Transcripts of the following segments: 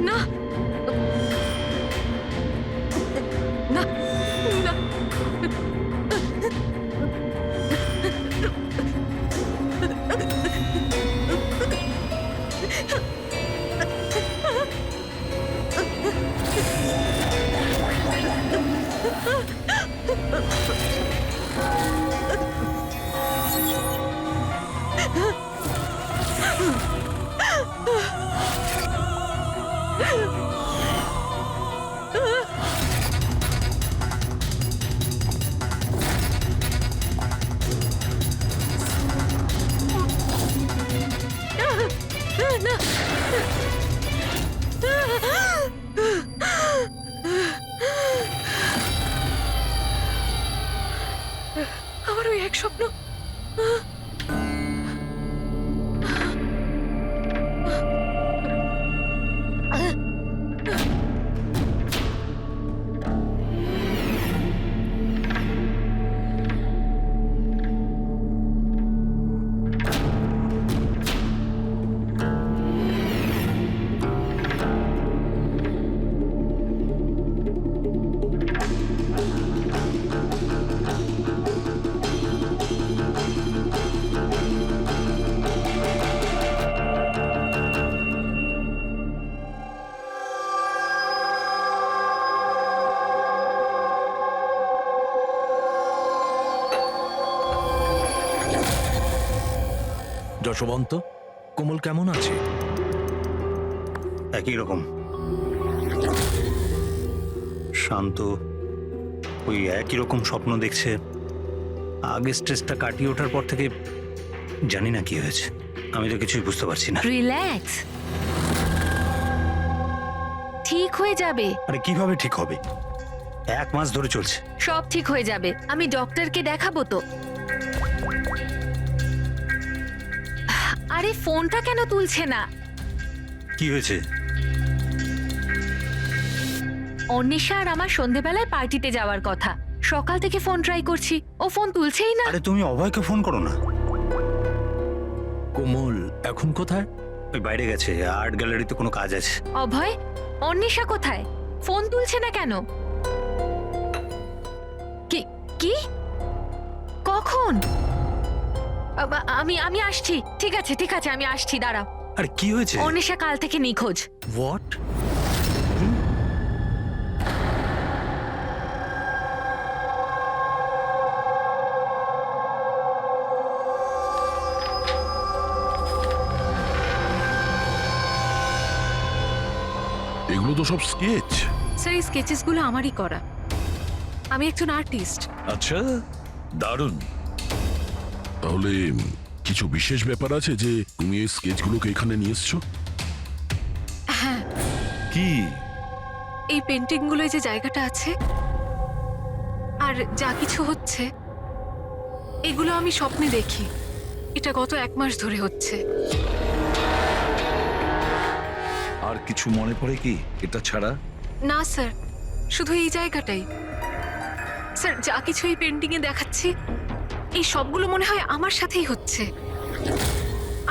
না না না আমার ওই এক স্বপ্ন। যশবন্ত, কোমল কেমন আছে? একই রকম শান্ত, ওই একই রকম স্বপ্ন দেখছে। আগে স্ট্রেসটা কাটিয়ে ওঠার পর থেকে জানি না কি হয়েছে, আমি তো কিছুই বুঝতে পারছি না। রিল্যাক্স, ঠিক হয়ে যাবে। আরে কিভাবে ঠিক হবে? 1 মাস ধরে চলছে। সব ঠিক হয়ে যাবে, আমি ডক্টরকে দেখাবো তো। আরে ফোনটা কেন তুলছে না? কি হয়েছে? অন্বেষা আর আমার সন্ধেবেলায় পার্টিতে যাওয়ার কথা, সকাল থেকে ফোন ট্রাই করছি, ও ফোন তুলছেই না। আরে তুমি অভয়কে ফোন করো না। কোমল এখন কোথায়? ওই বাইরে গেছে, আর্ট গ্যালারিতে কোনো কাজ আছে। অভয়, অন্বেষা কোথায়? ফোন তুলছে না কেন? কি কি কখন? আমি আসছি। ঠিক আছে ঠিক আছে, আমি আসছি, দাঁড়াও। আরে কি হয়েছে? অন্বেষা কাল থেকে নিখোঁজ। হোয়াট? এগুলো তো সব স্কেচ। স্যার, এই স্কেচেসগুলো আমারই করা, আমি একজন আর্টিস্ট। আচ্ছা, দারুণ। তাহলে কিছু বিশেষ ব্যাপার আছে যে তুমি এই স্কেচগুলোকে এখানে নিয়ে এসছো? হ্যাঁ, কি? এই পেন্টিংগুলোয় যে জায়গাটা আছে আর যা কিছু হচ্ছে, এগুলো আমি স্বপ্নে দেখি। এটা গত 1 মাস ধরে হচ্ছে। আর কিছু মনে পড়ে কি এটা ছাড়া? না স্যার, শুধু এই জায়গাটাই। স্যার, যা কিছু এই পেন্টিংয়ে দেখাচ্ছি, এই সবগুলো মনে হয় আমার সাথেই হচ্ছে।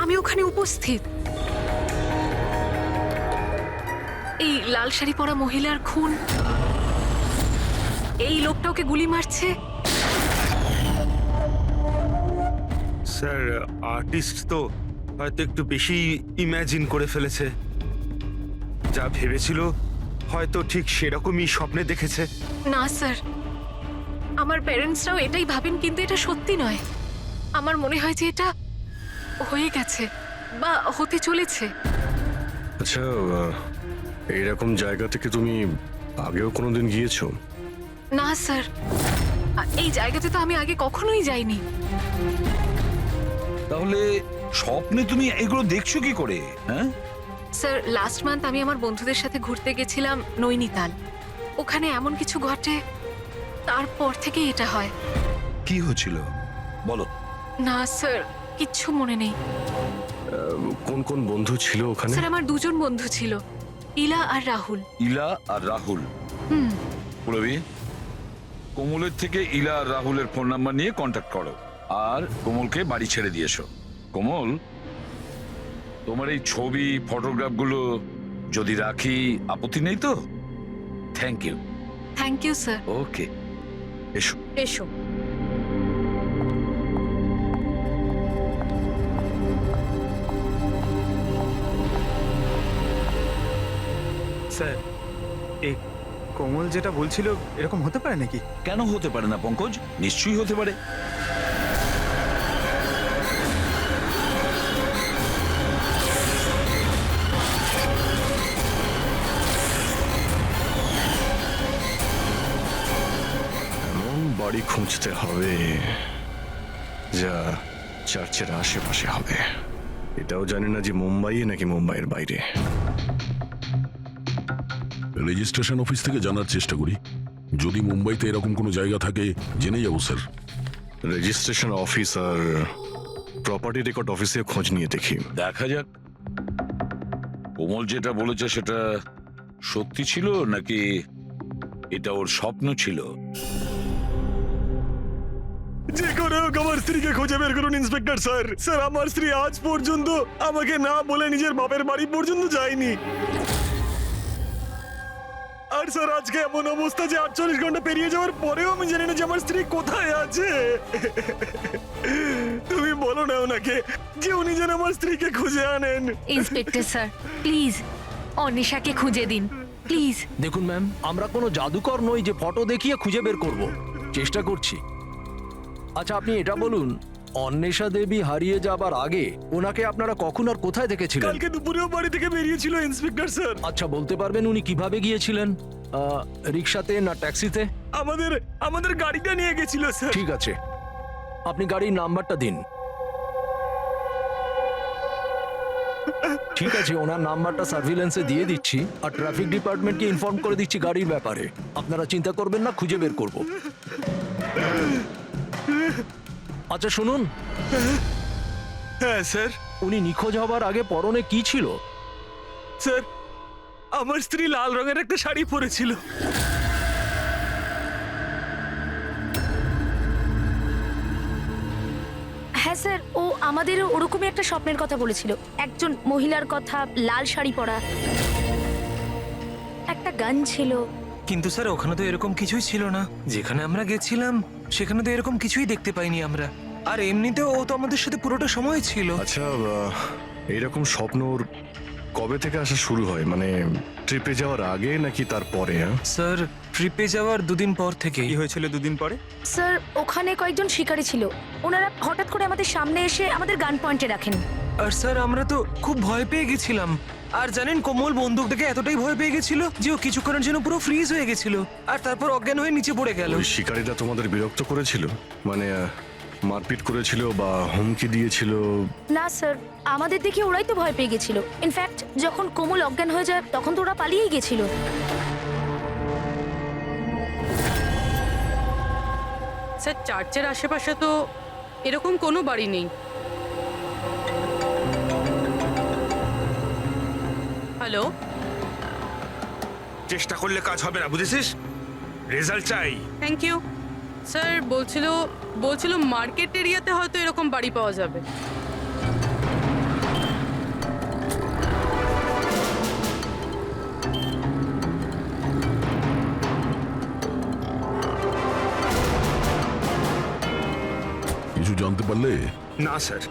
আমি ওখানে উপস্থিত। এই লাল শাড়ি পরা মহিলার খুন, এই লোকটা ওকে গুলি মারছে। স্যার, আর্টিস্ট তো হয়তো একটু বেশি ইমাজিন করে ফেলেছে। যা ভেবেছিল হয়তো ঠিক সেরকমই স্বপ্নে দেখেছে। না স্যার, আমার প্যারেন্টসরাও এটাই ভাবেন, কিন্তু এটা সত্যি নয়। আমার মনে হয় যে এটা হয়ে গেছে বা হতে চলেছে। আচ্ছা, এইরকম জায়গা থেকে তুমি আগেও কোনোদিন গিয়েছো? না স্যার, এই জায়গাতে তো আমি আগে কখনোই যাইনি। তাহলে স্বপ্নে তুমি এগুলো দেখছো কি করে? হ্যাঁ স্যার, লাস্ট মান্থ আমি আমার বন্ধুদের সাথে ঘুরতে গেছিলাম নৈনিতাল। ওখানে এমন কিছু ঘটে, তারপর থেকে এটা হয়। কি হয়েছিল বলো? না স্যার, কিচ্ছু মনে নেই। কোন কোন বন্ধু ছিল ওখানে? স্যার, আমার 2 জন বন্ধু ছিল, ইলা আর রাহুল। ইলা আর রাহুল? হুম। পুরবি, কোমলের থেকে ইলা আর রাহুলের ফোন নাম্বার নিয়ে কন্ট্যাক্ট করো আর কোমলকে বাড়ি ছেড়ে দিয়েছো। কোমল, তোমার এই ছবি ফটোগ্রাফগুলো যদি রাখি, আপত্তি নেই তো? Thank you. Thank you sir. Okay. এসো। এসো। স্যার এই কোমল যেটা বলছিল এরকম হতে পারে নাকি? কেন হতে পারে না পঙ্কজ? নিশ্চয়ই হতে পারে। এমন বাড়ি খুঁজতে হবে যা চার্চের আশেপাশে হবে। এটাও জানি না যে মুম্বাইয়ে নাকি মুম্বাইয়ের বাইরে। রেজিস্ট্রেশন অফিস থেকে জানার চেষ্টা করি, যদি মুম্বাইতে এরকম কোনো জায়গা থাকে জেনে যাবো স্যার। রেজিস্ট্রেশন অফিস আর প্রপার্টি রেকর্ড অফিসে খোঁজ নিয়ে দেখি। দেখা যাক কোমল যেটা বলেছে সেটা সত্যি ছিল নাকি এটা ওর স্বপ্ন ছিল। যে করে হোক আমার স্ত্রীকে খুঁজে বের করুন ইন্সপেক্টর স্যার। স্যার আমার স্ত্রী আজ পর্যন্ত আমাকে না বলে নিজের বাপের বাড়ি পর্যন্ত যায়নি। আর স্যার আজকে এমন অবস্থা যে 48 ঘন্টা পেরিয়ে যাওয়ার পরেও আমি জানি না যে আমার স্ত্রী কোথায় আছে। তুমি বলো না ওনাকে যে উনি যেন আমার স্ত্রীকে খুঁজে আনেন। ইন্সপেক্টর স্যার প্লিজ অনিশাকে খুঁজে দিন প্লিজ। দেখুন ম্যাম, আমরা কোনো জাদুকর নই যে ফটো দেখিয়ে খুঁজে বের করব। চেষ্টা করছি। আচ্ছা আপনি এটা বলুন, অন্বেষা দেবী হারিয়ে যাবার আগে ওনাকে আপনারা কখন আর কোথায় দেখেছিলেন? কালকে দুপুরেও বাড়ি থেকে বেরিয়েছিল ইন্সপেক্টর স্যার। আচ্ছা বলতে পারবেন উনি কিভাবে গিয়েছিলেন? রিক্সাতে না ট্যাক্সিতে? আমাদের গাড়িটা নিয়ে গেছিল স্যার। ঠিক আছে, আপনি গাড়ির নাম্বারটা দিন। ঠিক আছে, ওনার নাম্বারটা সার্ভিলেন্সে দিয়ে দিচ্ছি আর ট্রাফিক ডিপার্টমেন্টকে ইনফর্ম করে দিচ্ছি গাড়ির ব্যাপারে। আপনারা চিন্তা করবেন না, খুঁজে বের করব। আচ্ছা শুনুন, হ্যাঁ স্যার। উনি নিখোঁজ হবার আগে পরনে কি ছিল? স্যার আমার স্ত্রী লাল রঙের একটা শাড়ি পরেছিল। হ্যাঁ স্যার, ও আমাদেরও ওরকমই একটা স্বপ্নের কথা বলেছিল, একজন মহিলার কথা, লাল শাড়ি পরা, একটা গান ছিল। কিন্তু স্যার ওখানে তো এরকম কিছুই ছিল না। যেখানে আমরা গেছিলাম সেখানে তো এরকম কিছুই দেখতে পাইনি আমরা। আর এমনিতেও ও তো আমাদের সাথে পুরোটা সময় ছিল। আচ্ছা এইরকম স্বপ্ন ওর কবে থেকে আসা শুরু হয়? মানে ট্রিপে যাওয়ার আগে নাকি তারপরে? স্যার ট্রিপে যাওয়ার দুদিন পর থেকে। কি হয়েছিল দুদিন পরে? স্যার ওখানে কয়েকজন শিকারী ছিল, ওনারা হঠাৎ করে আমাদের সামনে এসে আমাদের গান পয়েন্টে রাখেন। আর স্যার আমরা তো খুব ভয় পেয়ে গেছিলাম। আর জানেন কোমল বন্দুক দেখে এতটাই ভয় পেয়ে গেছিল যে ও কিছুক্ষণের জন্য পুরো ফ্রিজ হয়ে গেছিল আর তারপর অজ্ঞান হয়ে নিচে পড়ে গেল। ওই শিকারীরা তোমাদের বিরক্ত করেছিল? মানে মারপিট করেছিল বা হুমকি দিয়েছিল? না স্যার, আমাদের দেখে ওরাই তো ভয় পেয়ে গেছিল। ইনফ্যাক্ট যখন কোমল অজ্ঞান হয়ে যায় তখন তো ওরা পালিয়েই গেছিল। স্যার চার্চের আশেপাশে তো এরকম কোনো বাড়ি নেই। হ্যালো, চেষ্টা করলে কাজ হবে না, বুঝেছিস? রেজাল্ট চাই। Thank you. স্যার বলছিল মার্কেট এরিয়াতে হয়তো এরকম বাড়ি পাওয়া যাবে। কিছু জানতে পারলে? না স্যার।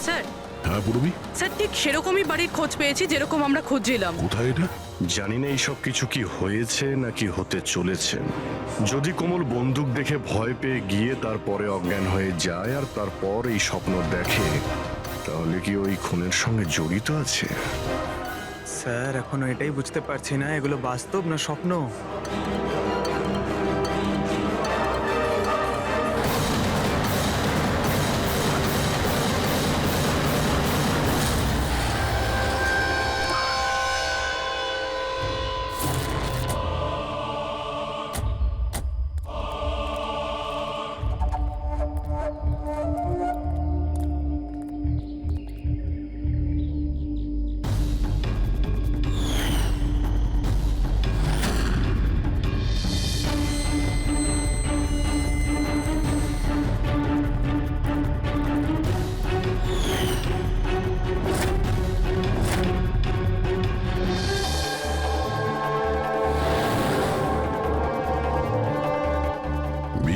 স্যার হ্যাঁ পূরবী, স্যার ঠিক সেরকমই বাড়ির খোঁজ পেয়েছি যেরকম আমরা খুঁজছিলাম। কোথায় এটা? জানি না এইসব কিছু কি হয়েছে নাকি হতে চলেছে। যদি কোমল বন্দুক দেখে ভয় পেয়ে গিয়ে তারপরে অজ্ঞান হয়ে যায় আর তারপর এই স্বপ্ন দেখে, তাহলে কি ওই খুনের সঙ্গে জড়িত আছে? স্যার এখনো এটাই বুঝতে পারছি না এগুলো বাস্তব না স্বপ্ন।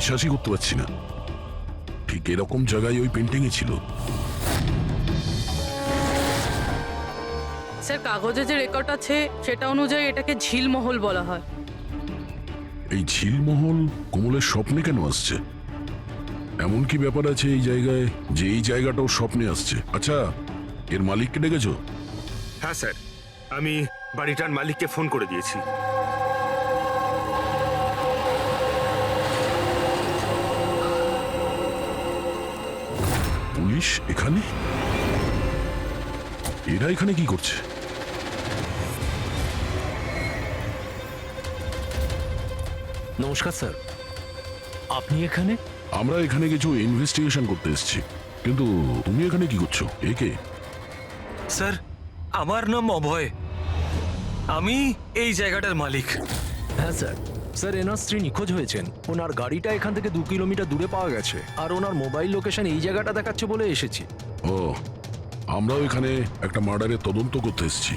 বিশ্বাসই করতে পারছি না। ঠিক এরকম জায়গায় ওই পেন্টিংই ছিল। স্যার কাগজে যে রেকর্ড আছে সেটা অনুযায়ী এটাকে ঝিলমহল বলা হয়। এই ঝিলমহল কোমলের স্বপ্নে কেন আসছে? এমন কি ব্যাপার আছে এই জায়গায় যে এই জায়গাটাও স্বপ্নে আসছে? আচ্ছা, এর মালিককে ডেকেছো? হ্যাঁ স্যার, আমি বাড়িটার মালিককে ফোন করে দিয়েছি। পুলিশ এখানে? এরা এখানে কি করছে? নমস্কার স্যার, আপনি এখানে? আমরা এখানে কিছু ইনভেস্টিগেশন করতে এসেছি, কিন্তু তুমি এখানে কি করছো? একে? স্যার, আমার নাম অভয়। আমি এই জায়গাটার মালিক। হ্যাঁ স্যার। স্যার, এনার স্ত্রী নিখোঁজ হয়েছেন। ওনার গাড়িটা এখান থেকে 2 কিলোমিটার দূরে পাওয়া গেছে, আর ওনার মোবাইল লোকেশন এই জায়গাটা দেখাচ্ছে বলে এসেছি। ও, আমরাও এখানে একটা মার্ডারের তদন্ত করতে এসেছি।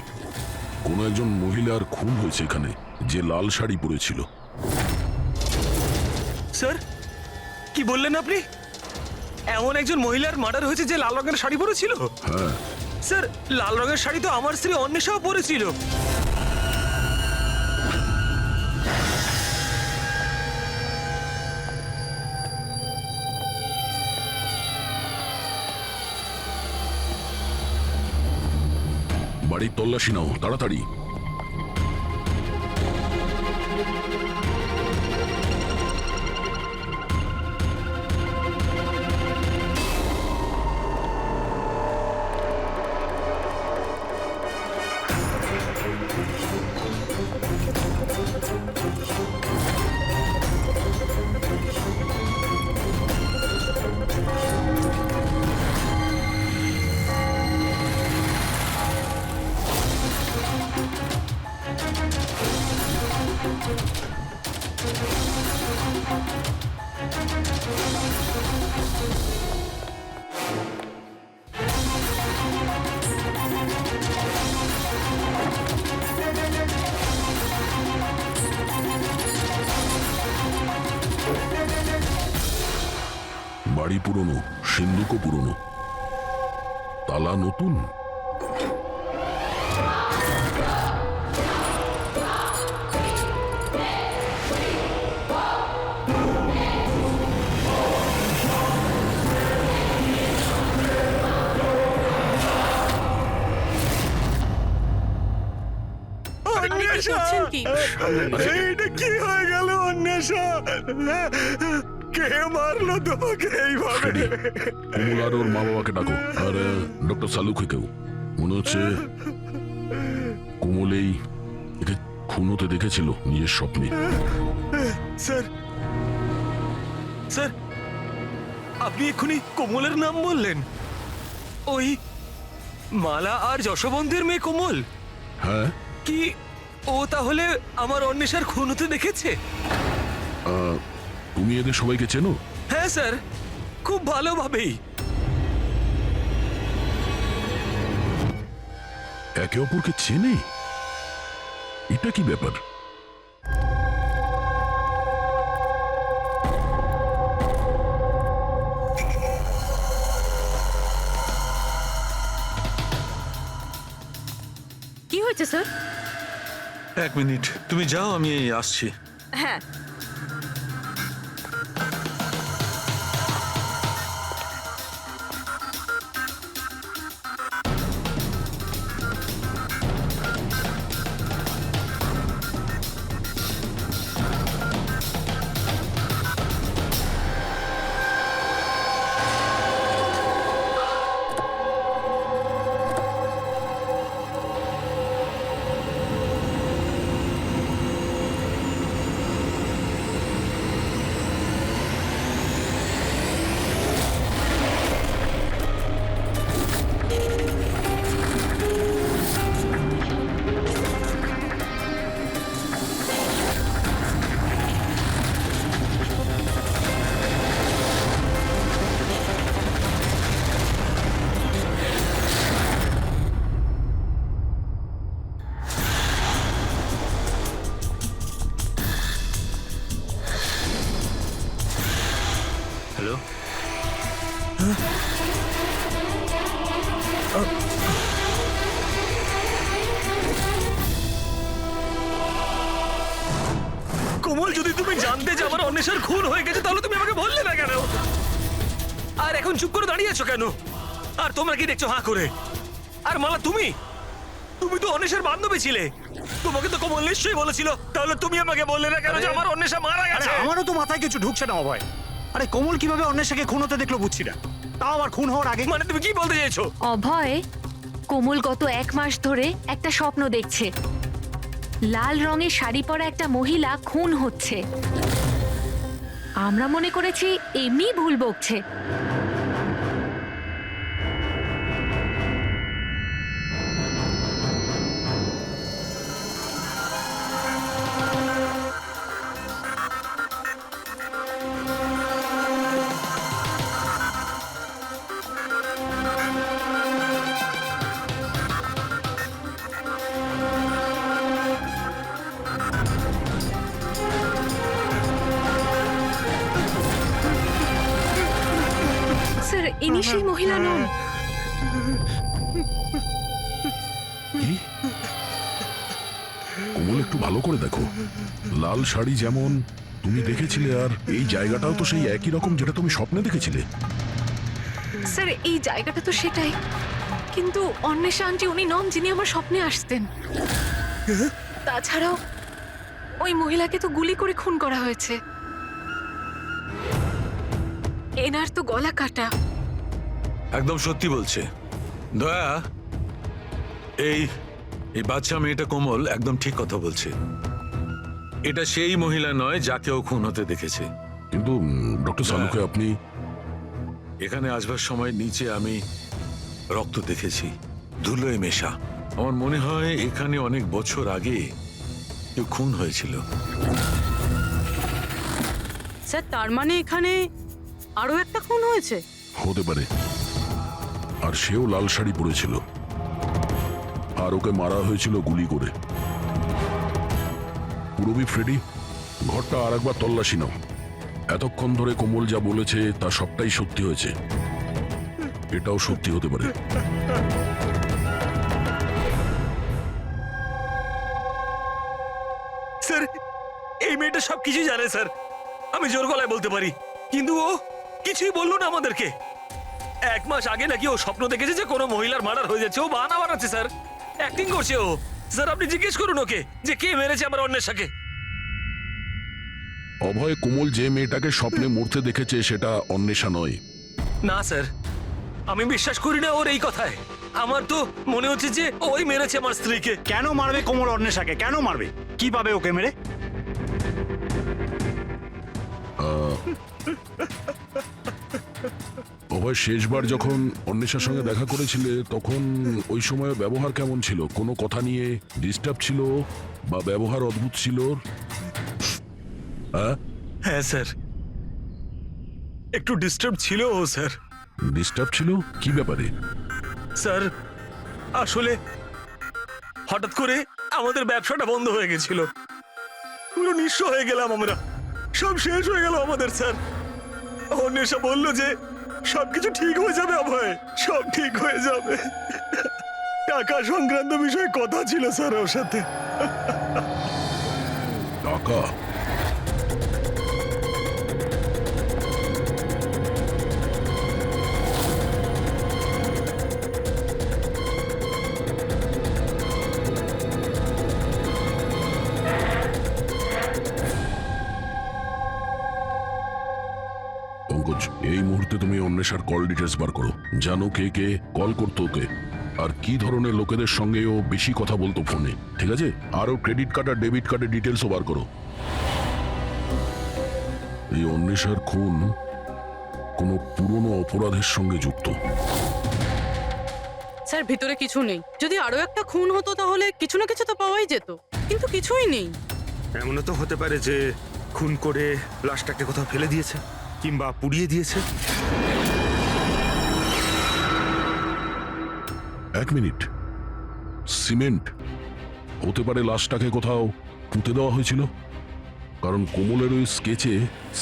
কোনো একজন মহিলার খুন হয়েছে এখানে, যে লাল শাড়ি পরেছিল। স্যার, কি বললেন আপনি? এমন একজন মহিলার মার্ডার হয়েছে যে লাল রঙের শাড়ি পরেছিল? হ্যাঁ। স্যার, লাল রঙের শাড়ি তো আমার স্ত্রী অন্বেষাও পরেছিল। বাড়ির তল্লাশি নাও তাড়াতাড়ি। বাড়ি পুরনো, সিন্ধুকও পুরনো, তালা নতুন। করছেন কি? এইটা কি হয়ে গেল অন্বেষা? কে মারলো তোমাকে এইভাবে? কোমল আর ওর মা বাবাকে ডাকো, আর ডক্টর সালুকেও। মনে হচ্ছে কোমলেই একে খুন হতে দেখেছিল নিজের স্বপ্নে। স্যার, স্যার, আপনি এক্ষুনি কোমলের নাম বললেন? ওই মালা আর যশবন্তের মেয়ে কোমল? হ্যাঁ। কি ও তাহলে আমার অন্বেষার খুন হতে দেখেছে? তুমি এদের সবাইকে চেনো? হ্যাঁ স্যার, খুব ভালোভাবেই। একে অপরকে চেনে? এটা কি ব্যাপার? কি হয়েছে স্যার? 1 মিনিট, তুমি যাও, আমি আসছি। হ্যাঁ। কোমল, যদি তুমি জানতে যে আমার অন্বেষার খুন হয়ে গেছে তাহলে তুমি আমাকে বললে না কেন? আর এখন চুপ করে দাঁড়িয়ে আছো কেন? আর তোমরা কি দেখছো হাঁ করে? আর মালা, তুমি তো অন্বেষার বান্ধবী ছিলে। তোমাকে তো কোমল নিশ্চয়ই বলেছিল, তাহলে তুমি আমাকে বললে না কেন যে আমার অন্বেষা মারা গেছে? আমারও তো মাথায় কিছু ঢুকছে না অভয়। আরে কোমল কিভাবে অন্বেষাকে খুন হতে দেখলো বুঝছি না, তাও আবার খুন হওয়ার আগে। মানে তুমি কি বলতে চাইছো? অভয়, কোমল গত 1 মাস ধরে একটা স্বপ্ন দেখছে। লাল রঙের শাড়ি পরা একটা মহিলা খুন হচ্ছে। আমরা মনে করেছি এমনি ভুল বকছে। স্যার, ইনি সেই মহিলা নন। কি? কোমল, একটু ভালো করে দেখো। লাল শাড়ি যেমন তুমি দেখেছিলে, আর এই জায়গাটাও তো সেই একই রকম যেটা তুমি স্বপ্নে দেখেছিলে। স্যার, এই জায়গাটা তো সেটাই, কিন্তু অন্বেষা আন্টি উনি নন যিনি আমার স্বপ্নে আসতেন। তাছাড়াও ওই মহিলাকে তো গুলি করে খুন করা হয়েছে। এনার তো গলা কাটা। একদম সত্যি বলছে দয়া। এই এই বাচ্চা মেয়েটা কোমল একদম ঠিক কথা বলছে। এটা সেই মহিলা নয় যাকে ও খুন হতে দেখেছে। কিন্তু ডক্টর সালুকে আপনি এখানে আসবার সময় নিচে আমি রক্ত দেখেছি, ধুলোয় মেশা। আমার মনে হয় এখানে অনেক বছর আগে কেউ খুন হয়েছিল। স্যার, তার মানে এখানে আরো একটা খুন হয়েছে? হতে পারে। আর সেও লাল শাড়ি পরেছিল, আর ওকে মারা হয়েছিল গুলি করে। পুরবি, ফ্রেডি, ঘরটা আর একবার তল্লাশি নাও। এতক্ষণ ধরে কোমল যা বলেছে তা সবটাই সত্যি হয়েছে। এটাও সত্যি হতে পারে। স্যার, এই মেয়েটা সবকিছু জানে স্যার, আমি জোর গলায় বলতে পারি। কিন্তু ও কিছুই বললো না আমাদেরকে। 1 মাস আগে নাকি ও স্বপ্ন দেখেছে যে কোনো মহিলার মার্ডার হয়ে যাচ্ছে। ও বাহানা বানাচ্ছে স্যার, অ্যাক্টিং করছে ও। স্যার, আপনি জিজ্ঞেস করুন ওকে যে কে মেরেছে আমার অন্বেষাকে। অভয়, কোমল যে মেয়েটাকে স্বপ্নে মরতে দেখেছে সেটা অন্বেষা নয়। না স্যার, আমি বিশ্বাস করি না ওর এই কথায়। আমার তো মনে হচ্ছে যে ওই মেরেছে আমার স্ত্রীকে। কেন মারবে কোমল অন্বেষাকে? কেন মারবে? কি পাবে ওকে মেরে? অভয়, শেষবার যখন অন্বেষার সঙ্গে দেখা করেছিলে তখন ওই সময় ব্যবহার কেমন ছিল? কোনো কথা নিয়ে ডিস্টার্ব ছিল বা ব্যবহার অদ্ভুত ছিল? হ্যাঁ স্যার, একটু ডিস্টার্ব ছিল ও স্যার। ডিস্টার্ব ছিল? কি ব্যাপারে? স্যার, আসলে হঠাৎ করে আমাদের ব্যবসাটা বন্ধ হয়ে গেছিল। পুরো নিঃস্ব হয়ে গেলাম আমরা, সব শেষ হয়ে গেল আমাদের স্যার। অন্বেষা বলল যে সবকিছু ঠিক হয়ে যাবে অভয়, সব ঠিক হয়ে যাবে। টাকা সংক্রান্ত বিষয়ে কথা ছিল স্যার ওর সাথে। টাকা? পঙ্কজ, এই মুহূর্তে তুমি অন্বেষার কল ডিটেলস বার করো। জানো কে কে কল করতো ওকে, আর কি ধরনের লোকেদের সঙ্গে ও বেশি কথা বলতো ফোনে, ঠিক আছে? আরও ক্রেডিট কার্ড আর ডেবিট কার্ডের ডিটেলসও বার করো। এই অন্বেষার খুন কোনো পুরনো অপরাধের সঙ্গে যুক্ত। স্যার, ভিতরে কিছু নেই। যদি আরো একটা খুন হতো তাহলে কিছু না কিছু তো পাওয়াই যেত, কিন্তু কিছুই নেই। এমনও তো হতে পারে যে খুন করে লাশটাকে কোথাও ফেলে দিয়েছে কিংবা পুড়িয়ে দিয়েছে। 1 মিনিট, সিমেন্ট হতে পারে লাশটাকে কোথাও পুঁতে দেওয়া হয়েছিল, কারণ কোমলের ওই স্কেচে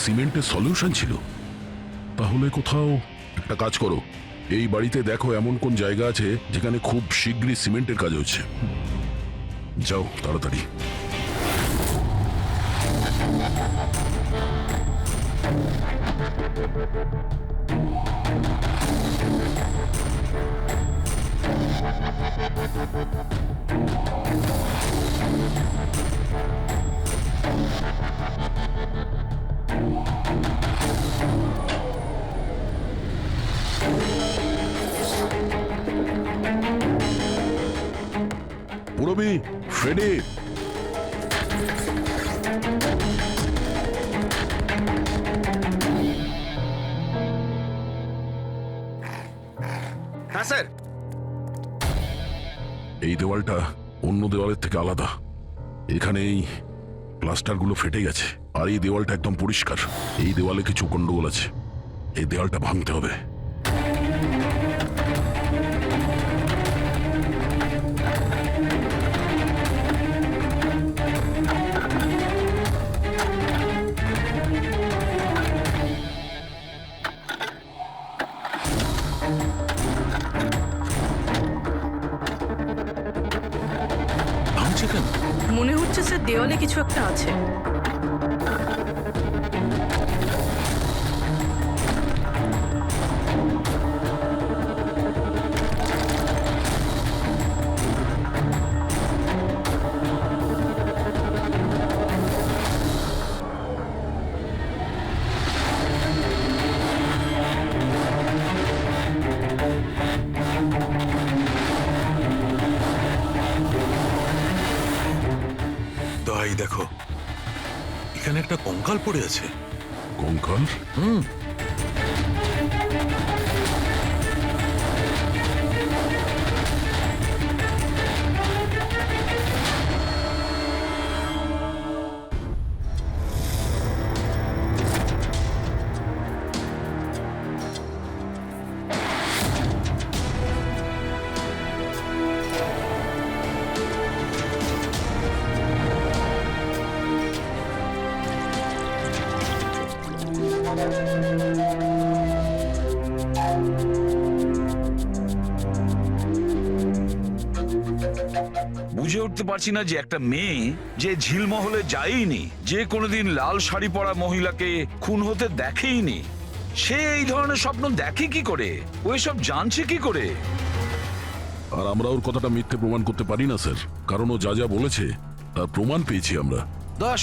সিমেন্টের সলিউশন ছিল। তাহলে কোথাও একটা কাজ করো, এই বাড়িতে দেখো এমন কোন জায়গা আছে যেখানে খুব শীঘ্রই সিমেন্টের কাজ হচ্ছে। যাও তাড়াতাড়ি। পুরবি, ফ্রেডি, হ্যাঁ স্যার। এই দেওয়ালটা অন্য দেওয়ালের থেকে আলাদা। এখানে এই প্লাস্টারগুলো ফেটে গেছে, আর এই দেওয়ালটা একদম পরিষ্কার। এই দেওয়ালে কিছু গন্ডগোল আছে, এই দেওয়ালটা ভাঙতে হবে। ভাঙছে কেন? মনে হচ্ছে স্যার দেওয়ালে কিছু একটা আছে। দোহাই দেখো, এখানে একটা কঙ্কাল পড়ে আছে। কঙ্কাল? বুঝে উঠতে পারছি না যে একটা মেয়ে যে ঝিলমহলে যায়নি, যে কোনোদিন লাল শাড়ি পরা মহিলাকে খুন হতে দেখেইনি, সে এই ধরনের স্বপ্ন দেখে কি করে? ও এসব জানছে কি করে? আর আমরা ওর কথাটা মিথ্যে প্রমাণ করতে পারি না স্যার, কারণ ও যা যা বলেছে তার প্রমাণ পেয়েছি আমরা।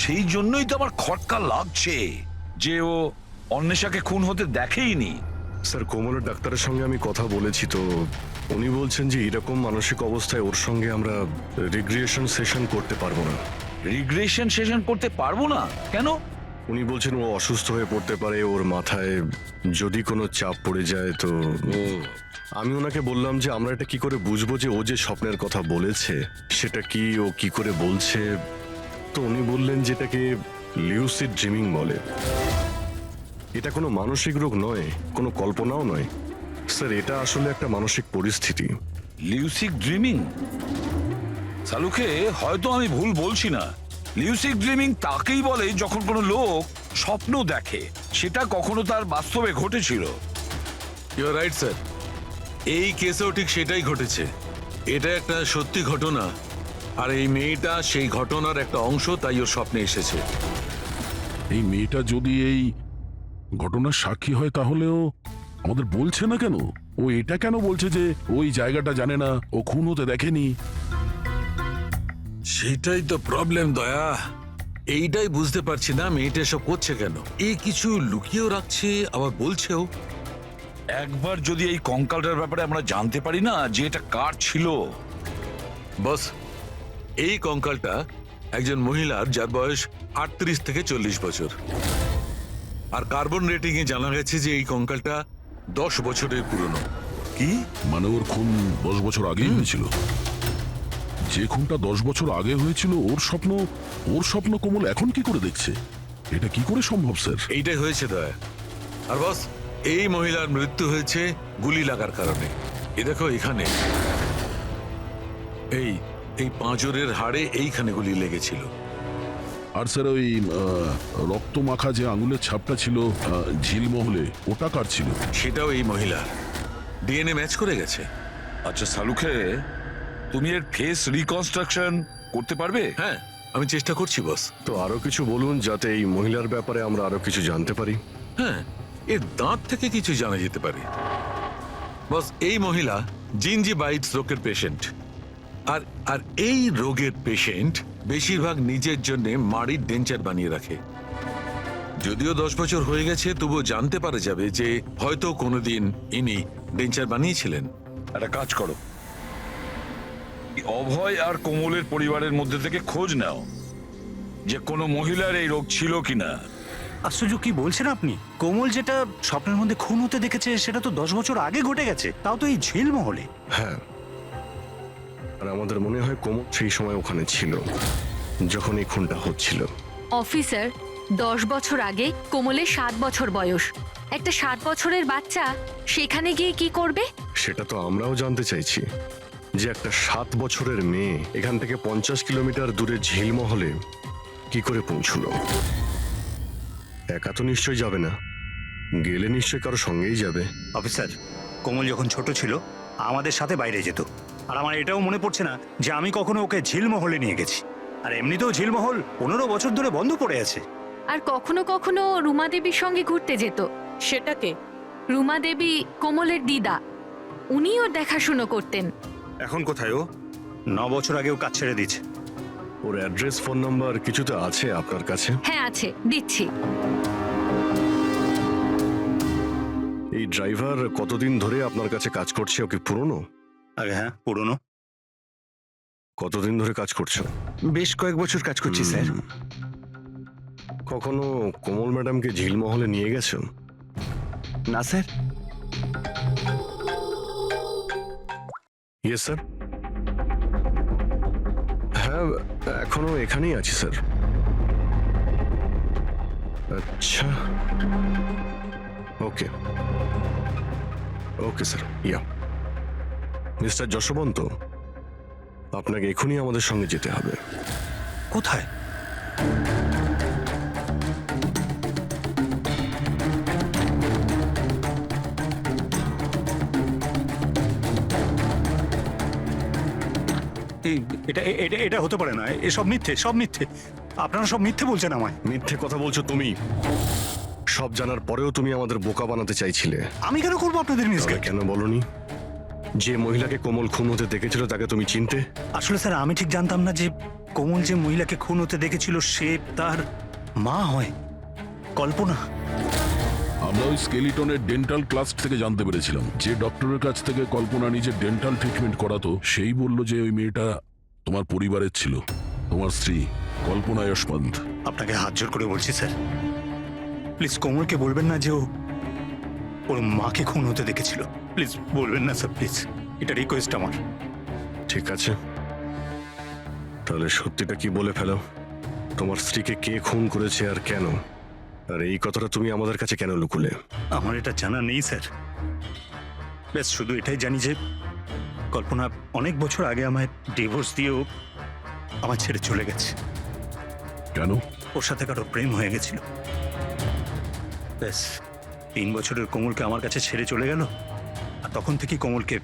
সেই জন্যই তো আমার খটকা লাগছে যে ও অন্বেষাকে খুন হতে দেখেইনি। স্যার, কোমলের ডাক্তারের সঙ্গে আমি কথা বলেছি, তো উনি বলছেন যে এরকম মানসিক অবস্থায় ওর সঙ্গে আমরা রিগ্রিয়েশন সেশন করতে পারবো না। রিগ্রেশন সেশন করতে পারবো না কেন? উনি বলছেন ও অসুস্থ হয়ে পড়তে পারে, ওর মাথায় যদি কোনো চাপ পড়ে যায় তো। আমি ওনাকে বললাম যে আমরা এটা কি করে বুঝবো যে ও যে স্বপ্নের কথা বলেছে সেটা কি, ও কি করে বলছে। তো উনি বললেন যেটাকে লিউসিড ড্রিমিং বলে। এটা কোনো মানসিক রোগ নয়, কোনো কল্পনাও নয় স্যার, এটা আসলে একটা মানসিক পরিস্থিতি। লিউসিড ড্রিমিং? সালুকে হয়তো আমি ভুল বলছি না। লিউসিড ড্রিমিং তাকেই বলে যখন কোনো লোক স্বপ্ন দেখে, সেটা কখনো তার বাস্তবে ঘটেছিল। ইউ আর রাইট স্যার, এই কেসেও ঠিক সেটাই ঘটেছে। এটা একটা সত্যি ঘটনা, আর এই মেয়েটা সেই ঘটনার একটা অংশ, তাই ওর স্বপ্নে এসেছে। এই মেয়েটা যদি এই ঘটনার সাক্ষী হয় তাহলেও আমাদের বলছে না কেন? ও এটা কেন বলছে যে ওই জায়গাটা জানে না, ও খুন হতে দেখেনি? সেটাই তো প্রবলেম দয়া, এইটাই বুঝতে পারছি না মেয়েটা এসব করছে কেন। এই কিছু লুকিয়েও রাখছে, আবার বলছেও। একবার যদি এই কঙ্কালটার ব্যাপারে আমরা জানতে পারি না যে এটা কার ছিল। বস, এই কঙ্কালটা একজন মহিলার, যার বয়স 38 থেকে 40 বছর। আর কার্বন রেটিং এ জানা গেছে যে এই কঙ্কালটা 10 বছরের পুরনো। কি মানে ওর খুন 10 বছর আগেই হয়েছিল? যে খুনটা 10 বছর আগে হয়েছিল ওর স্বপ্ন কোমল এখন কি করে দেখছে? এটা কি করে সম্ভব স্যার? এইটাই হয়েছে দয়া। আর বস, এই মহিলার মৃত্যু হয়েছে গুলি লাগার কারণে। এ দেখো এখানে, এই পাঁজরের হাড়ে এইখানে গুলি লেগেছিল। আর স্যার ওই রক্ত মাখা যে আঙুলের ছাপটা ছিল ঝিলমহলে, ওটা কার ছিল? সেটাও এই মহিলার। ডিএনএ ম্যাচ করে গেছে। আচ্ছা সালুখে, তুমি এর ফেস রিকনস্ট্রাকশন করতে পারবে? হ্যাঁ, আমি চেষ্টা করছি বস। তো আরো কিছু বলুন যাতে এই মহিলার ব্যাপারে আমরা আরো কিছু জানতে পারি। হ্যাঁ, এর দাঁত থেকে কিছু জানা যেতে পারে। বস, এই মহিলা জিঞ্জিভাইটিস রোগের পেশেন্ট। আর আর এই রোগের পেশেন্ট বেশিরভাগ নিজের জন্য মাড়ির ডেঞ্চার বানিয়ে রাখে। যদিও 10 বছর হয়ে গেছে, তবুও জানতে পারা যাবে যে হয়তো কোনোদিন ইনি ডেঞ্চার বানিয়েছিলেন। একটা কাজ করো, অভয় আর কোমলের পরিবারের মধ্যে থেকে খোঁজ নাও যে কোনো মহিলার এই রোগ ছিল কিনা। আশ্চর্য, কি বলছেন আপনি? কোমল যেটা স্বপ্নের মধ্যে খুন হতে দেখেছে সেটা তো 10 বছর আগে ঘটে গেছে, তাও তো এই ঝিল মহলে। হ্যাঁ, আর আমাদের মনে হয় কোমল সেই সময় ওখানে ছিল যখন এই খুনটা হচ্ছিল। অফিসার, 10 বছর আগে কোমলের 7 বছর বয়স। একটা 7 বছরের বাচ্চা সেখানে গিয়ে কি করবে? সেটা তো আমরাও জানতে চাইছি যে একটা 7 বছরের মেয়ে এখান থেকে 50 কিলোমিটার দূরে ঝিলমহলে কি করে পৌঁছলো। একা তো নিশ্চয়ই যাবে না, গেলে নিশ্চয়ই কারো সঙ্গেই যাবে। অফিসার, কোমল যখন ছোট ছিল আমাদের সাথে বাইরে যেত, আর আমার এটাও মনে পড়ছে না যে আমি কখনো ওকে ঝিলমহলে নিয়ে গেছি। আর এমনিতেও ঝিলমহল 15 বছর ধরে বন্ধ পড়ে আছে। আর কখনো কখনো রুমা দেবীর সঙ্গে ঘুরতে যেত। সেটাকে রুমা দেবী কোমলের দিদা, উনি ওর দেখাশুনো করতেন। এখন কোথায় ও? 9 বছর আগেও কাজ ছেড়ে দিয়েছে। ওর অ্যাড্রেস, ফোন নাম্বার কিছু তো আছে আপনার কাছে? হ্যাঁ আছে, দিচ্ছি। এই ড্রাইভার কতদিন ধরে আপনার কাছে কাজ করছে? ওকে পুরনো? আগে হ্যাঁ, পুরনো। কতদিন ধরে কাজ করছো? বেশ কয়েক বছর কাজ করছি স্যার। কখনো কোমল ম্যাডামকে ঝিলমহলে নিয়ে গেছো? না স্যার। Yes sir. হ্যাঁ, এখনো এখানেই আছি স্যার। আচ্ছা, ওকে ওকে স্যার। ইয়া মিস্টার যশবন্ত, আপনাকে এখনই আমাদের সঙ্গে যেতে হবে। কোথায়? এটা এটা এটা হতে পারে না, এসব মিথ্যে, সব মিথ্যে। আপনারা সব মিথ্যে বলছেন আমায়। মিথ্যে কথা বলছো তুমি। সব জানার পরেও তুমি আমাদের বোকা বানাতে চাইছিলে। আমি কেন করবো আপনাদের তবে মিসগাইড? কেন বলনি যে মহিলাকে কোমল খুন হতে দেখেছিল তাকে তুমি চিনতে? আসলে স্যার, আমি ঠিক জানতাম না যে কোমল যে মহিলাকে খুন হতে দেখেছিল সে তার মা হয়, কল্পনা। আমরা ওই স্কেলিটনের ডেন্টাল ক্লাস থেকে জানতে পেরেছিলাম যে ডক্টরের কাছ থেকে কল্পনা নিজের ডেন্টাল ট্রিটমেন্ট করাতো, সেই বলল যে ওই মেয়েটা তোমার পরিবারের ছিল, তোমার স্ত্রী কল্পনা যশবন্ত। আপনাকে হাত জোর করে বলছি স্যার, প্লিজ কোমলকে বলবেন না যে ওর মাকে খুন হতে দেখেছিল। প্লিজ বলবেন না স্যার, প্লিজ, এটা রিকোয়েস্ট আমার। ঠিক আছে, তাহলে সত্যিটা কি বলে ফেলো। তোমার স্ত্রীকে কে খুন করেছে আর কেন? আর এই কথাটা তুমি আমাদের কাছে কেন লুকুলে? আমার এটা জানা নেই স্যার। ব্যাস শুধু এটাই জানি যে কল্পনা অনেক বছর আগে আমায় ডিভোর্স দিয়েও আমার ছেড়ে চলে গেছে। কেন? ওর সাথে কারো প্রেম হয়ে গেছিল। ব্যাস 3 বছরের কোমলকে আমার কাছে ছেড়ে চলে গেল, আর তখন থেকেই কোমলকে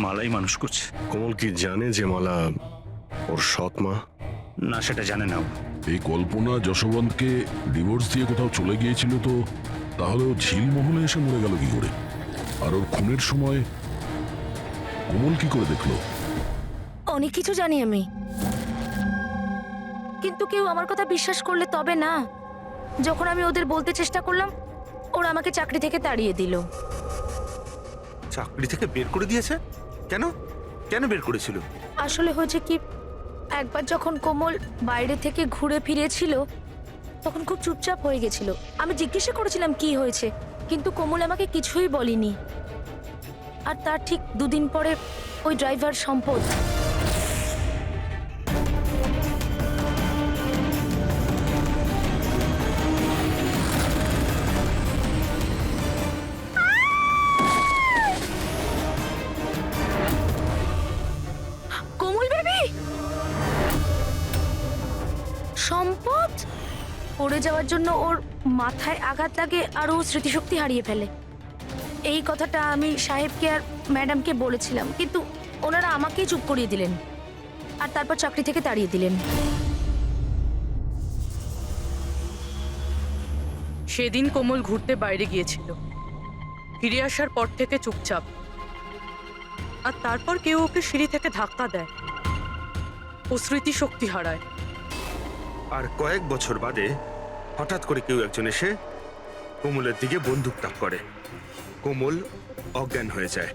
মালাই মানুষ করছে। কোমল কি জানে যে মালা ওর সৎ মা? না, সেটা জানে না ও। এই কল্পনা যশবন্তকে ডিভোর্স দিয়ে কোথাও চলে গিয়েছিল, তো তাহলে ও ঝিলমহলে এসে মরে গেল কি করে? আর ওর খুনের সময় কোমল কি করে দেখলো? অনেক কিছু জানি আমি, কিন্তু কেউ আমার কথা বিশ্বাস করলে তবে না। যখন আমি ওদের বলতে চেষ্টা করলাম, ওরা আমাকে চাকরি থেকে তাড়িয়ে দিল। চাকরি থেকে বের করে দিয়েছে? কেন? কেন বের করেছিল? আসলে হয়েছে কি, একবার যখন কোমল বাইরে থেকে ঘুরে ফিরেছিল তখন খুব চুপচাপ হয়ে গেছিল। আমি জিজ্ঞাসা করেছিলাম কি হয়েছে, কিন্তু কোমল আমাকে কিছুই বলেনি। আর তার ঠিক 2 দিন পরে ওই ড্রাইভার সম্পদ সম্পদ পড়ে যাওয়ার জন্য ওর মাথায় আঘাত লাগে আর ও স্মৃতিশক্তি হারিয়ে ফেলে। এই কথাটা আমি সাহেবকে আর ম্যাডামকে বলেছিলাম, কিন্তু ওনারা আমাকেই চুপ করিয়ে দিলেন আর তারপর চাকরি থেকে তাড়িয়ে দিলেন। সেদিন কোমল ঘুরতে বাইরে গিয়েছিল, ফিরে আসার পর থেকে চুপচাপ। আর তারপর কেউ ওকে সিঁড়ি থেকে ধাক্কা দেয়, ও স্মৃতিশক্তি হারায়। আর কয়েক বছর বাদে হঠাৎ করে কেউ একজন এসে কোমলের দিকে বন্দুক তাক করে। কোমল অজ্ঞান হয়ে যায়।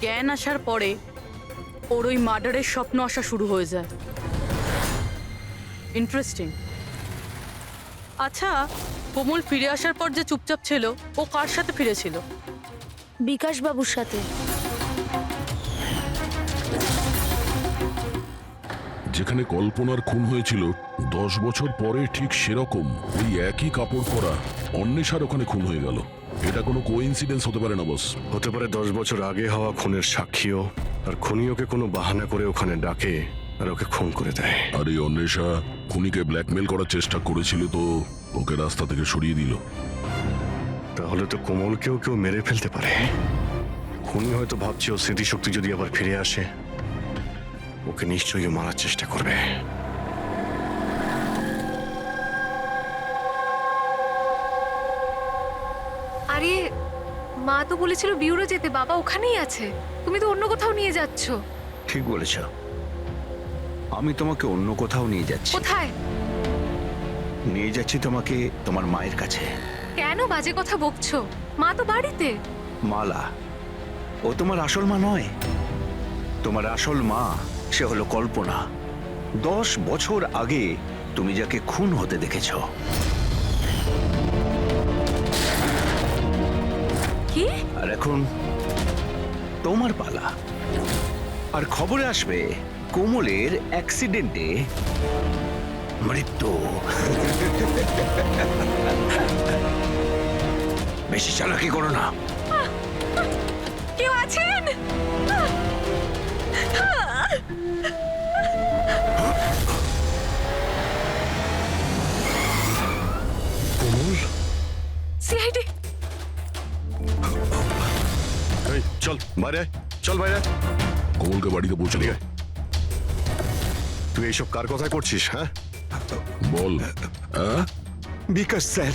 জ্ঞান আসার পরে ওর ওই মার্ডারের স্বপ্ন আসা শুরু হয়ে যায়। ইন্টারেস্টিং। আচ্ছা, কোমল ফিরে আসার পর যে চুপচাপ ছিল, ও কার সাথে ফিরেছিল? বিকাশ বাবুর সাথে। যেখানে কল্পনার খুন হয়েছিল 10 বছর পরে ঠিক সেরকম ওই একই কাপড় পরা অন্বেষার ওখানে খুন হয়ে গেল। এটা কোনো কোইন্সিডেন্স হতে পারে না বস। হতে পারে 10 বছর আগে হওয়া খুনের সাক্ষীও, আর খুনি ওকে কোনো বাহানা করে ওখানে ডাকে আর ওকে খুন করে দেয়। আর এই অন্বেষা খুনিকে ব্ল্যাকমেল করার চেষ্টা করেছিল, তো ওকে রাস্তা থেকে সরিয়ে দিল। তাহলে তো কোমলকেও কেউ মেরে ফেলতে পারে। খুনি হয়তো ভাবছে ও স্মৃতিশক্তি যদি আবার ফিরে আসে, ওকে নিশ্চয়ই মারার চেষ্টা করবে। আরে মা তো বলেছিল বিউরো যেতে, বাবা ওখানেই আছে। তুমি তো অন্য কোথাও নিয়ে যাচ্ছ। ঠিক বলেছ, আমি তোমাকে অন্য কোথাও নিয়ে যাচ্ছি। কোথায় নিয়ে যাচ্ছি তোমাকে তোমার মায়ের কাছে। কেন বাজে কথা বকছো? মা তো বাড়িতে। মালা, ও তোমার আসল মা নয়। তোমার আসল মা সে হলো কল্পনা। 10 বছর আগে তুমি যাকে খুন হতে দেখেছ। কি? আর এখন তোমার পালা। আর খবরে আসবে কোমলের অ্যাক্সিডেন্টে মৃত্যু। বেশি চালাকি করো না। কেউ আছেন? কোমল, সিআইডি। এই চল বাইরে আয়, চল বাইরে আয়। কোমলকে বাড়িতে পৌঁছে দিয়ে তুই এইসব কার কথায় করছিস? হ্যাঁ, বল। হ্যাঁ, বিকাশ স্যার।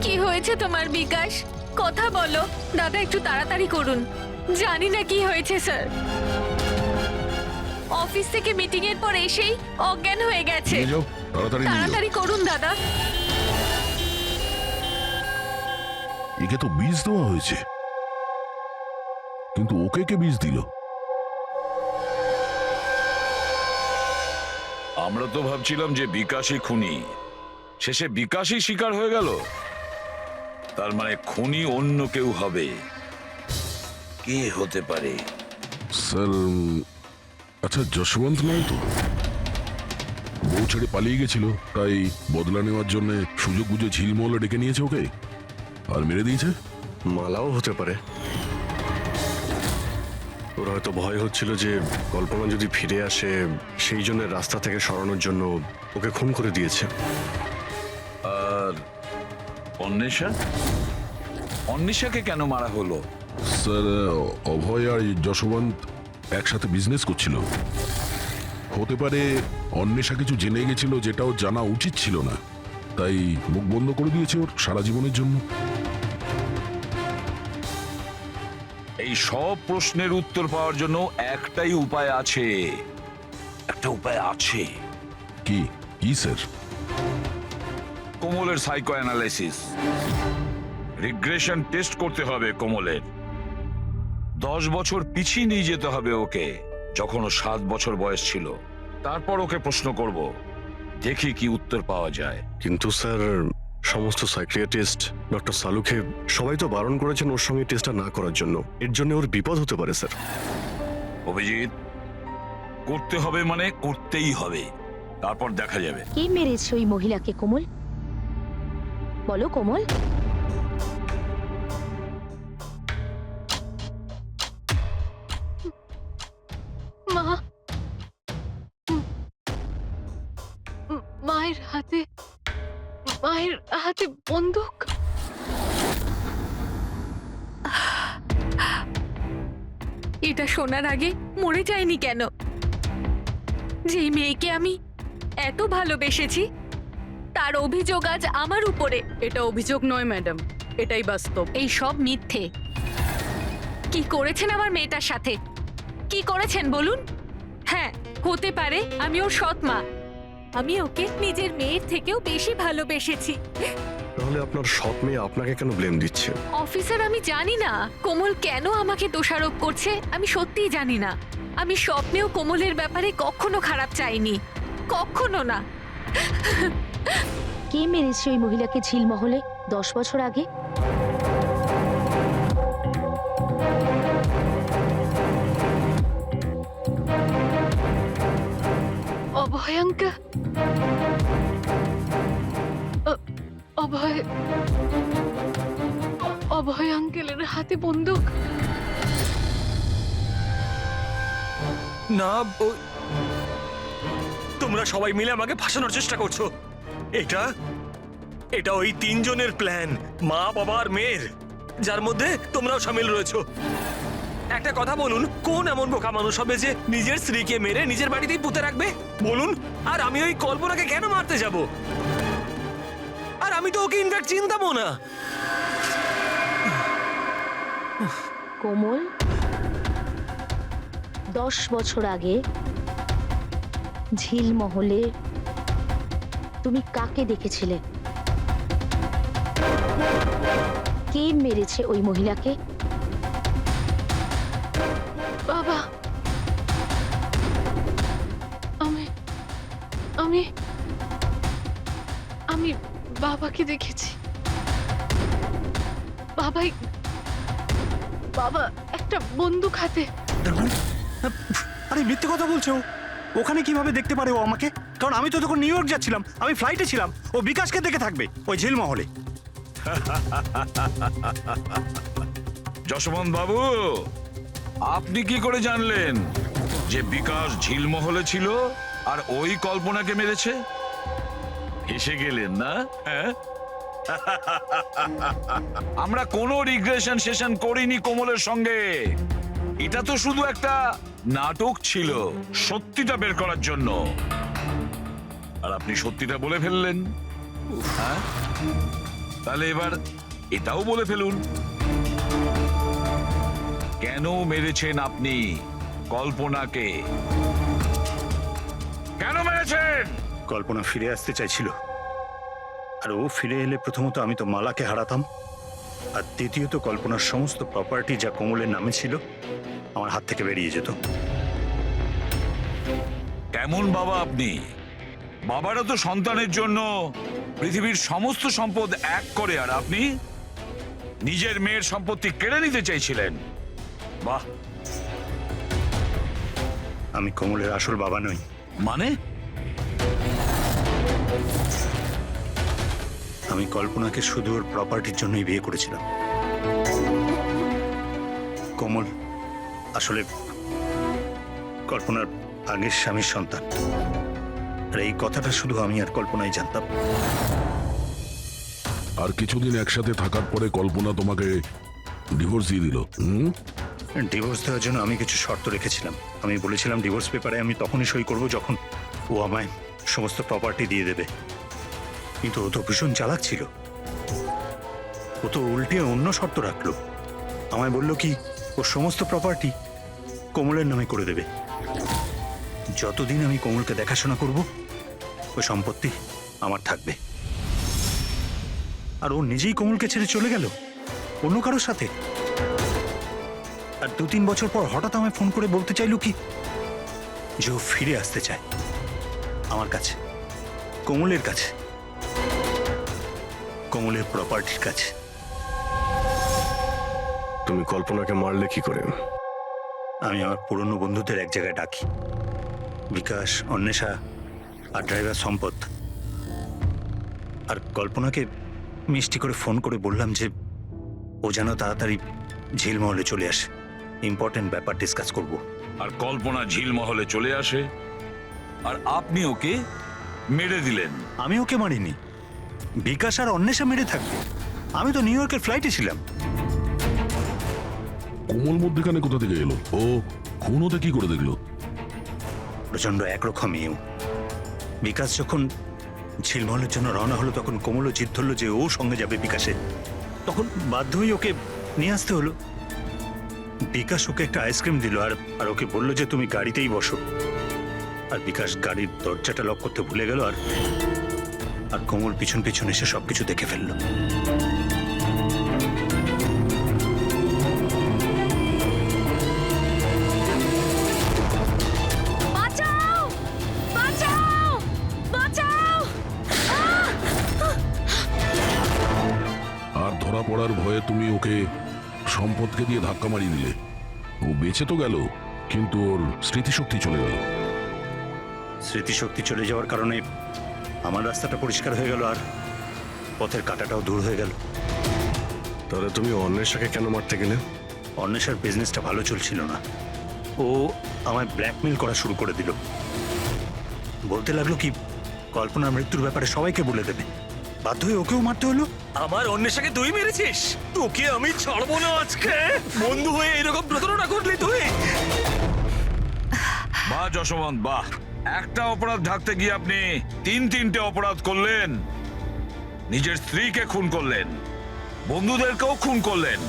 কি হয়েছে তোমার বিকাশ? কথা বলো দাদা, একটু তাড়াতাড়ি করুন। জানি না কি হয়েছে স্যার। অফিস থেকে মিটিং এর পর এসেই অজ্ঞান হয়ে গেছে। নিয়ে যাও, তাড়াতাড়ি নিয়ে যাও। তাড়াতাড়ি করুন দাদা। একে তো বীজ দেওয়া হয়েছে, কিন্তু ওকে কে বীজ দিল? আমরা তো ভাবছিলাম যে বিকাশই খুনি, শেষে বিকাশই শিকার হয়ে গেল। তার মানে খুনি অন্য কেউ হবে। কে হতে পারে? স্যার, আচ্ছা যশবন্ত নয় তো? বউ ছেড়ে পালিয়ে গেছিল, তাই বদলা নেওয়ার জন্য সুযোগ বুঝে ঝিলমহলে ডেকে নিয়েছে ওকে আর মেরে দিয়েছে। মালাও হতে পারে। ওর হয়তো ভয় হচ্ছিল যে কল্পনা যদি ফিরে আসে, সেই জন্য রাস্তা থেকে সরানোর জন্য ওকে খুন করে দিয়েছে। আর অন্বেষা? অন্বেষাকে কেন মারা হলো? স্যার, অভয় আর যশবন্ত একসাথে বিজনেস করছিল। হতে পারে অন্বেষা কিছু জেনে গেছিল যেটাও জানা উচিত ছিল না, তাই মুখ বন্ধ করে দিয়েছে ওর সারা জীবনের জন্য। এই সব প্রশ্নের উত্তর পাওয়ার জন্য একটাই উপায় আছে। একটা উপায় আছে। কি কি স্যার? কোমলের সাইকো অ্যানালাইসিস, রিগ্রেশন টেস্ট করতে হবে কোমলের। 10 বছর পিছিয়ে নিয়ে যেতে হবে ওকে, যখন ও 7 বছর বয়স ছিল। তারপর ওকে প্রশ্ন করব, দেখি কি উত্তর পাওয়া যায়। কিন্তু স্যার, সমস্ত সাইকিয়াট্রিস্ট, ডক্টর সালুকে সবাই তো বারণ করেছেন ওর সঙ্গে টেস্টটা না করার জন্য। এর জন্য ওর বিপদ হতে পারে স্যার। অভিজিৎ, করতে হবে মানে করতেই হবে, তারপর দেখা যাবে। কে মেরেছে ওই মহিলাকে কোমল? বলো কোমল। মা, মায়ের হাতে বন্দুক। এটা শোনার আগে মরে যায়নি কেন? যেই মেয়েকে আমি এত ভালোবেসেছি তার অভিযোগ আজ আমার উপরে। এটা অভিযোগ নয় ম্যাডাম, এটাই বাস্তব। এই সব মিথ্যে। কি করেছেন আমার মেয়েটার সাথে? কি করেছেন বলুন? হ্যাঁ, হতে পারে আমি ওর সৎ মা, আমি ওকে নিজের মেয়ের থেকেও বেশি ভালোবেসেছি। তাহলে আপনার সৎ মেয়ে আপনাকে কেন ব্লেম দিচ্ছে? অফিসার, আমি জানি না কোমল কেন আমাকে দোষারোপ করছে। আমি সত্যিই জানি না। আমি স্বপ্নেও কোমলের ব্যাপারে কখনো খারাপ চাইনি, কখনো না। কে মেরেছে ওই মহিলাকে ঝিলমহলে 10 বছর আগে? অভয়াঙ্কা, অভয় আঙ্কেলের হাতে বন্দুক। না, তোমরা সবাই মিলে আমাকে ফাঁসানোর চেষ্টা করছো। এটা ওই 3 জনের প্ল্যান, মা, বাবা আর মেয়ের, যার মধ্যে তোমরাও সামিল রয়েছো। একটা কথা বলুন, কোন এমন বোকা মানুষ হবে যে নিজের স্ত্রীকে মেরে নিজের বাড়িতেই পুঁতে রাখবে বলুন? আর আমি ওই কল্পনাকে কেন মারতে যাব? আর আমি তো ওকে ইনফ্যাক্ট চিনতামও না। কোমল, 10 বছর আগে ঝিলমহলে তুমি কাকে দেখেছিলে? কে মেরেছে ওই মহিলাকে? বাবা, আমি বাবাকে দেখেছি। বাবা একটা বন্দুক হাতে। আরে মিথ্যে কথা বলছো। ওখানে কিভাবে দেখতে পারে ও আমাকে? কারণ আমি তো তখন নিউ ইয়র্ক যাচ্ছিলাম, আমি ফ্লাইটে ছিলাম। ও বিকাশকে দেখে থাকবে ওই ঝিলমহলে। যশবন্ত বাবু, আপনি কি করে জানলেন যে বিকাশ ঝিলমহলে ছিল আর ওই কল্পনাকে মেরেছে? এসে গেলেন না? হ্যাঁ, আমরা কোনো রিগ্রেশন সেশন করিনি কোমলের সঙ্গে। এটা তো শুধু একটা নাটক ছিল সত্যিটা বের করার জন্য। আর আপনি সত্যিটা বলে ফেললেন। হ্যাঁ, তাহলে এবার এটাও বলে ফেলুন, কেন মেরেছেন আপনি কল্পনাকে? কেন মেরেছেন? কল্পনা ফিরে আসতে চাইছিল, আর ও ফিরে এলে প্রথমত আমি তো মালাকে হারাতাম, আর দ্বিতীয়ত কল্পনার সমস্ত প্রপার্টি যা কোমলের নামে ছিল আমার হাত থেকে বেরিয়ে যেত। কেমন বাবা আপনি? বাবারা তো সন্তানের জন্য পৃথিবীর সমস্ত সম্পদ এক করে, আর আপনি নিজের মেয়ের সম্পত্তি কেড়ে নিতে চাইছিলেন। বাহ! আমি কোমলের আসল বাবা নই। মানে? আমি কল্পনাকে শুধু ওর প্রপার্টির জন্যই বিয়ে করেছিলাম। কোমল আসলে কল্পনার আগের স্বামীর সন্তান, আর এই কথাটা শুধু আমি আর কল্পনাই জানতাম। আর কিছুদিন একসাথে থাকার পরে কল্পনা তোমাকে ডিভোর্স দিয়ে দিল। ডিভোর্স দেওয়ার জন্য আমি কিছু শর্ত রেখেছিলাম। আমি বলেছিলাম ডিভোর্স পেপারে আমি তখনই সই করব যখন ও আমায় সমস্ত প্রপার্টি দিয়ে দেবে। কিন্তু ও তো ভীষণ চালাক ছিল। ও তো উল্টে অন্য শর্ত রাখলো। আমায় বলল কি ও সমস্ত প্রপার্টি কোমলের নামে করে দেবে। যতদিন আমি কোমলকে দেখাশোনা করব ওই সম্পত্তি আমার থাকবে। আর ও নিজেই কোমলকে ছেড়ে চলে গেল অন্য কারোর সাথে। আর 2-3 বছর পর হঠাৎ আমায় ফোন করে বলতে চাইল কি যে ও ফিরে আসতে চায় আমার কাছে, কোমলের কাছে, কোমলের প্রপার্টির কাছে। তুমি কল্পনাকে মারলে কি করে? আমি আমার পুরনো বন্ধুদের এক জায়গায় ডাকি, বিকাশ, অন্বেষা আর ড্রাইভার সম্পদ। আর কল্পনাকে মিষ্টি করে ফোন করে বললাম যে ও যেন তাড়াতাড়ি ঝিলমহলে চলে আসে, ইম্পর্টেন্ট ব্যাপার ডিসকাস করব। আর কল্পনা ঝিলমহলে চলে আসে আর আপনি ওকে মেরে দিলেন। আমি ওকে মারিনি, বিকাশ আর অন্বেষা মেরে থাকবে। আমি তো নিউ ইয়র্কের ফ্লাইটে ছিলাম। কোমল মধ্যেখানে কোথা থেকে এলো? ও খুন হতে কি করে দেখলো? প্রচন্ড একরকম ইউ। বিকাশ যখন ঝিলমহলের জন্য রওনা হলো তখন কোমলও জিদ ধরলো যে ও সঙ্গে যাবে বিকাশে। তখন বাধ্য হয়ে ওকে নিয়ে আসতে হলো। বিকাশ ওকে একটা আইসক্রিম দিল আর ওকে বললো যে তুমি গাড়িতেই বসো। আর বিকাশ গাড়ির দরজাটা লক করতে ভুলে গেল আর কোমল পিছন পিছন এসে সবকিছু দেখে ফেললো। বাঁচাও বাঁচাও বাঁচাও! আর ধরা পড়ার ভয়ে তুমি ওকে সম্পদকে দিয়ে ধাক্কা মারিয়ে দিলে। ও বেঁচে তো গেল, কিন্তু ওর স্মৃতিশক্তি চলে গেল। স্মৃতিশক্তি চলে যাওয়ার কারণে আমার রাস্তাটা পরিষ্কার হয়ে গেল আর পথের কাঁটাটাও দূর হয়ে গেল। তাহলে তুমি অন্বেষাকে কেন মারতে গেলে? অন্বেষার বিজনেসটা ভালো চলছিল না। ও আমায় ব্ল্যাকমেল করা শুরু করে দিল। বলতে লাগলো কি কল্পনার মৃত্যুর ব্যাপারে সবাইকে বলে দেবে। বাধ্য হয়ে ওকেও মারতে হলো। আমার অন্বেষাকে তুই মেরেছিস? তোকে আমি ছাড়বো না আজকে। বন্ধু হয়ে এরকম প্রতারণা করলি তুই? বাহ যশবন্ত বাহ, একটা অপরাধ ঢাকতে গিয়ে আপনি তিনটে অপরাধ করলেন। নিজের স্ত্রীকে খুন করলেন, বন্ধুদেরকেও খুন করলেন,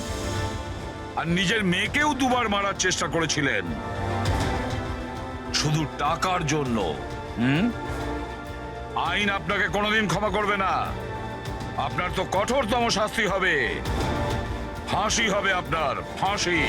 আর নিজের মেয়েকেও দুবার মারার চেষ্টা করেছিলেন শুধু টাকার জন্য। আইন আপনাকে কোনোদিন ক্ষমা করবে না। আপনার তো কঠোরতম শাস্তি হবে, ফাঁসি হবে আপনার, ফাঁসি।